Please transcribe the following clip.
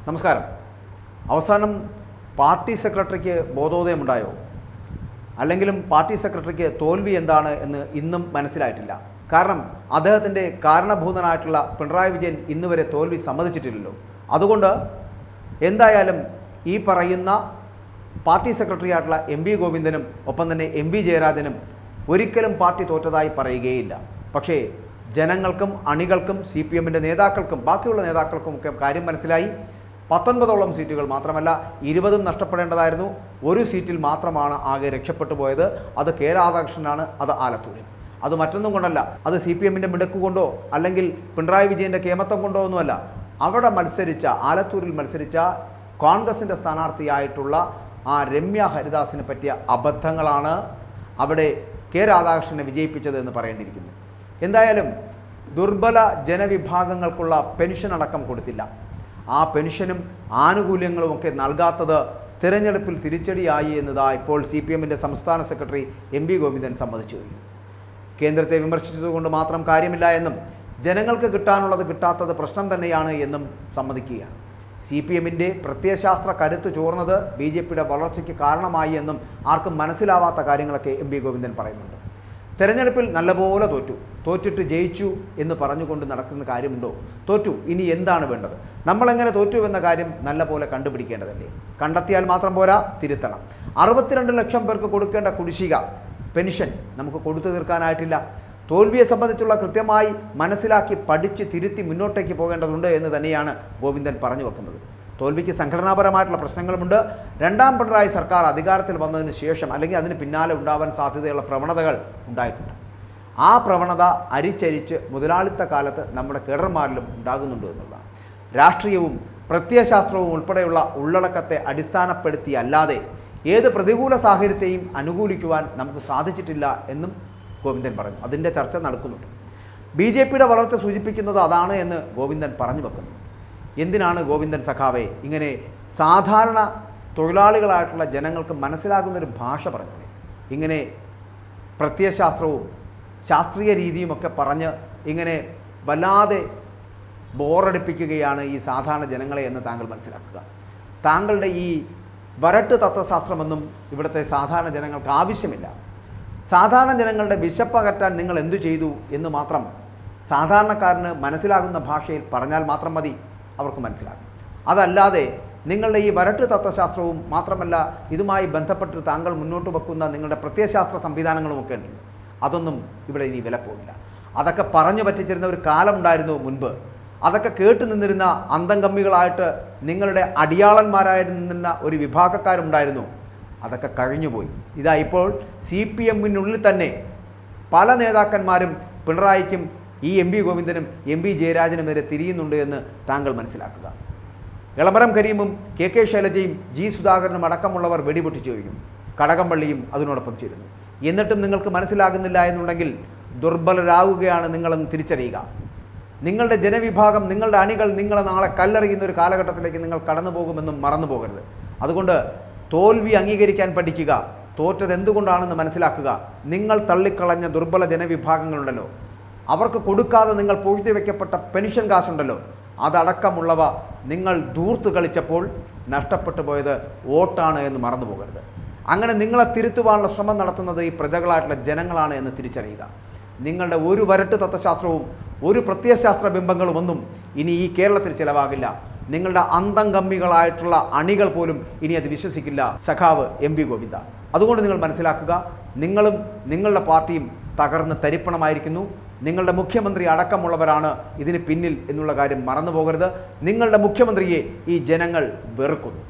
നമസ്കാരം. അവസാനം പാർട്ടി സെക്രട്ടറിക്ക് ബോധോദയമുണ്ടായോ? അല്ലെങ്കിലും പാർട്ടി സെക്രട്ടറിക്ക് തോൽവി എന്താണ് എന്ന് ഇന്നും മനസ്സിലായിട്ടില്ല. കാരണം അദ്ദേഹത്തിൻ്റെ കാരണഭൂതനായിട്ടുള്ള പിണറായി വിജയൻ ഇന്നുവരെ തോൽവി സമ്മതിച്ചിട്ടില്ലല്ലോ. അതുകൊണ്ട് എന്തായാലും ഈ പറയുന്ന പാർട്ടി സെക്രട്ടറി ആയിട്ടുള്ള എം വി ഗോവിന്ദനും ഒപ്പം തന്നെ എം വി ജയരാജനും ഒരിക്കലും പാർട്ടി തോറ്റതായി പറയുകയില്ല. പക്ഷേ ജനങ്ങൾക്കും അണികൾക്കും സി പി എമ്മിൻ്റെ നേതാക്കൾക്കും ബാക്കിയുള്ള നേതാക്കൾക്കും ഒക്കെ കാര്യം മനസ്സിലായി. 19ഓളം സീറ്റുകൾ മാത്രമല്ല 20 നഷ്ടപ്പെടേണ്ടതായിരുന്നു. ഒരു സീറ്റിൽ മാത്രമാണ് ആകെ രക്ഷപ്പെട്ടു പോയത്. അത് കെ രാധാകൃഷ്ണനാണ്. അത് ആലത്തൂരിൽ. അത് മറ്റൊന്നും കൊണ്ടല്ല, അത് സി പി എമ്മിൻ്റെ മിടുക്ക് കൊണ്ടോ അല്ലെങ്കിൽ പിണറായി വിജയൻ്റെ കേമത്വം കൊണ്ടോ ഒന്നുമല്ല. അവിടെ മത്സരിച്ച ആലത്തൂരിൽ മത്സരിച്ച കോൺഗ്രസിൻ്റെ സ്ഥാനാർത്ഥിയായിട്ടുള്ള ആ രമ്യ ഹരിദാസിനെ പറ്റിയ അബദ്ധങ്ങളാണ് അവിടെ കെ രാധാകൃഷ്ണനെ വിജയിപ്പിച്ചത് എന്ന് പറയേണ്ടിയിരിക്കുന്നു. എന്തായാലും ദുർബല ജനവിഭാഗങ്ങൾക്കുള്ള പെൻഷൻ അടക്കം കൊടുത്തില്ല. ആ പെൻഷനും ആനുകൂല്യങ്ങളും ഒക്കെ നൽകാത്തത് തിരഞ്ഞെടുപ്പിൽ തിരിച്ചടിയായി എന്നതാ ഇപ്പോൾ സി പി എമ്മിൻ്റെ സംസ്ഥാന സെക്രട്ടറി എം വി ഗോവിന്ദൻ സമ്മതിച്ചു കഴിഞ്ഞു. കേന്ദ്രത്തെ വിമർശിച്ചതുകൊണ്ട് മാത്രം കാര്യമില്ല എന്നും ജനങ്ങൾക്ക് കിട്ടാനുള്ളത് കിട്ടാത്തത് പ്രശ്നം തന്നെയാണ് എന്നും സമ്മതിക്കുകയാണ്. സി പി എമ്മിൻ്റെ പ്രത്യയശാസ്ത്ര കരുത്ത് ചോർന്നത് ബി ജെ പിയുടെ വളർച്ചയ്ക്ക് കാരണമായി എന്നും ആർക്കും മനസ്സിലാവാത്ത കാര്യങ്ങളൊക്കെ എം വി ഗോവിന്ദൻ പറയുന്നുണ്ട്. തെരഞ്ഞെടുപ്പിൽ നല്ലപോലെ തോറ്റിട്ട് ജയിച്ചു എന്ന് പറഞ്ഞുകൊണ്ട് നടക്കുന്ന കാര്യമുണ്ടോ? തോറ്റു, ഇനി എന്താണ് വേണ്ടത്? നമ്മളെങ്ങനെ തോറ്റു എന്ന കാര്യം നല്ലപോലെ കണ്ടുപിടിക്കേണ്ടതല്ലേ? കണ്ടെത്തിയാൽ മാത്രം പോരാ, തിരുത്തണം. 62 ലക്ഷം പേർക്ക് കൊടുക്കേണ്ട കുടിശ്ശിക പെൻഷൻ നമുക്ക് കൊടുത്തു തീർക്കാനായിട്ടില്ല. തോൽവിയെ സംബന്ധിച്ചുള്ള കൃത്യമായി മനസ്സിലാക്കി പഠിച്ച് തിരുത്തി മുന്നോട്ടേക്ക് പോകേണ്ടതുണ്ട് എന്ന് തന്നെയാണ് ഗോവിന്ദൻ പറഞ്ഞു വെക്കുന്നത്. തോൽവിക്ക് സംഘടനാപരമായിട്ടുള്ള പ്രശ്നങ്ങളുമുണ്ട്. രണ്ടാം പിണറായി സർക്കാർ അധികാരത്തിൽ വന്നതിന് ശേഷം അല്ലെങ്കിൽ അതിന് പിന്നാലെ ഉണ്ടാവാൻ സാധ്യതയുള്ള പ്രവണതകൾ ഉണ്ടായിട്ടുണ്ട്. ആ പ്രവണത അരിച്ചരിച്ച് മുതലാളിത്ത കാലത്ത് നമ്മുടെ കേഡർമാരിലും ഉണ്ടാകുന്നുണ്ട് എന്നുള്ളതാണ്. രാഷ്ട്രീയവും പ്രത്യയശാസ്ത്രവും ഉൾപ്പെടെയുള്ള ഉള്ളടക്കത്തെ അടിസ്ഥാനപ്പെടുത്തിയല്ലാതെ ഏത് പ്രതികൂല സാഹചര്യത്തെയും അനുകൂലിക്കുവാൻ നമുക്ക് സാധിച്ചിട്ടില്ല എന്നും ഗോവിന്ദൻ പറഞ്ഞു. അതിൻ്റെ ചർച്ച നടക്കുന്നുണ്ട്. ബി ജെ പിയുടെ വളർച്ച സൂചിപ്പിക്കുന്നത് അതാണ് എന്ന് ഗോവിന്ദൻ പറഞ്ഞു വെക്കുന്നു. എന്തിനാണ് ഗോവിന്ദൻ സഖാവെ ഇങ്ങനെ സാധാരണ തൊഴിലാളികളായിട്ടുള്ള ജനങ്ങൾക്ക് മനസ്സിലാകുന്നൊരു ഭാഷ പറഞ്ഞത്? ഇങ്ങനെ പ്രത്യയശാസ്ത്രവും ശാസ്ത്രീയ രീതിയുമൊക്കെ പറഞ്ഞ് ഇങ്ങനെ വല്ലാതെ ബോറടിപ്പിക്കുകയാണ് ഈ സാധാരണ ജനങ്ങളെ എന്ന് താങ്കൾ മനസ്സിലാക്കുക. താങ്കളുടെ ഈ വരട്ട് തത്വശാസ്ത്രമൊന്നും ഇവിടുത്തെ സാധാരണ ജനങ്ങൾക്ക് ആവശ്യമില്ല. സാധാരണ ജനങ്ങളുടെ വിശപ്പകറ്റാൻ നിങ്ങൾ എന്തു ചെയ്തു എന്ന് മാത്രം സാധാരണക്കാരന് മനസ്സിലാകുന്ന ഭാഷയിൽ പറഞ്ഞാൽ മാത്രം മതി, അവർക്ക് മനസ്സിലാകും. അതല്ലാതെ നിങ്ങളുടെ ഈ വരട്ട് തത്വശാസ്ത്രവും മാത്രമല്ല ഇതുമായി ബന്ധപ്പെട്ട് താങ്കൾ മുന്നോട്ട് വെക്കുന്ന നിങ്ങളുടെ പ്രത്യയശാസ്ത്ര സംവിധാനങ്ങളുമൊക്കെ ഉണ്ട്. അതൊന്നും ഇവിടെ ഇനി വില പോകില്ല. അതൊക്കെ പറഞ്ഞു പറ്റിച്ചിരുന്ന ഒരു കാലമുണ്ടായിരുന്നു മുൻപ്. അതൊക്കെ കേട്ടു നിന്നിരുന്ന അന്തംകമ്മികളായിട്ട് നിങ്ങളുടെ അടിയാളന്മാരായി നിന്നിരുന്ന ഒരു വിഭാഗക്കാരുണ്ടായിരുന്നു. അതൊക്കെ കഴിഞ്ഞുപോയി. ഇതാ ഇപ്പോൾ സി പി എമ്മിനുള്ളിൽ തന്നെ പല നേതാക്കന്മാരും പിണറായിക്കും ഈ എം വി ഗോവിന്ദനും എം വി ജയരാജനും വരെ തിരിയുന്നുണ്ട് എന്ന് താങ്കൾ മനസ്സിലാക്കുക. എളമരം കരീമും കെ കെ ശൈലജയും ജി സുധാകരനും അടക്കമുള്ളവർ വെടിപൊട്ടിച്ചു കഴിഞ്ഞു. കടകംപള്ളിയും അതിനോടൊപ്പം ചേരുന്നു. എന്നിട്ടും നിങ്ങൾക്ക് മനസ്സിലാകുന്നില്ല എന്നുണ്ടെങ്കിൽ ദുർബലരാകുകയാണ് നിങ്ങളെന്ന് തിരിച്ചറിയുക. നിങ്ങളുടെ ജനവിഭാഗം, നിങ്ങളുടെ അണികൾ നിങ്ങളെ നാളെ കല്ലെറിയുന്ന ഒരു കാലഘട്ടത്തിലേക്ക് നിങ്ങൾ കടന്നു പോകുമെന്നും മറന്നു പോകരുത്. അതുകൊണ്ട് തോൽവി അംഗീകരിക്കാൻ പഠിക്കുക. തോറ്റത് എന്തുകൊണ്ടാണെന്ന് മനസ്സിലാക്കുക. നിങ്ങൾ തള്ളിക്കളഞ്ഞ ദുർബല ജനവിഭാഗങ്ങളുണ്ടല്ലോ, അവർക്ക് കൊടുക്കാതെ നിങ്ങൾ പൂഴ്ത്തി വയ്ക്കപ്പെട്ട പെൻഷൻ കാശുണ്ടല്ലോ, അതടക്കമുള്ളവ നിങ്ങൾ ദൂർത്ത് കളിച്ചപ്പോൾ നഷ്ടപ്പെട്ടു പോയത് വോട്ടാണ് എന്ന് മറന്നു പോകരുത്. അങ്ങനെ നിങ്ങളെ തിരുത്തുവാനുള്ള ശ്രമം നടത്തുന്നത് ഈ പ്രജകളായിട്ടുള്ള ജനങ്ങളാണ് എന്ന് തിരിച്ചറിയുക. നിങ്ങളുടെ ഒരു വരട്ട് തത്വശാസ്ത്രവും ഒരു പ്രത്യയശാസ്ത്ര ബിംബങ്ങളും ഒന്നും ഇനി ഈ കേരളത്തിൽ ചിലവാകില്ല. നിങ്ങളുടെ അന്തംകമ്മികളായിട്ടുള്ള അണികൾ പോലും ഇനി അത് വിശ്വസിക്കില്ല. സഖാവ് എം വി ഗോവിന്ദ. അതുകൊണ്ട് നിങ്ങൾ മനസ്സിലാക്കുക, നിങ്ങളും നിങ്ങളുടെ പാർട്ടിയും തകർന്ന് തരിപ്പണമായിരിക്കുന്നു. നിങ്ങളുടെ മുഖ്യമന്ത്രി അടക്കമുള്ളവരാണ് ഇതിന് പിന്നിൽ എന്നുള്ള കാര്യം മറന്നു പോകരുത്. നിങ്ങളുടെ മുഖ്യമന്ത്രിയെ ഈ ജനങ്ങൾ വെറുക്കുന്നു.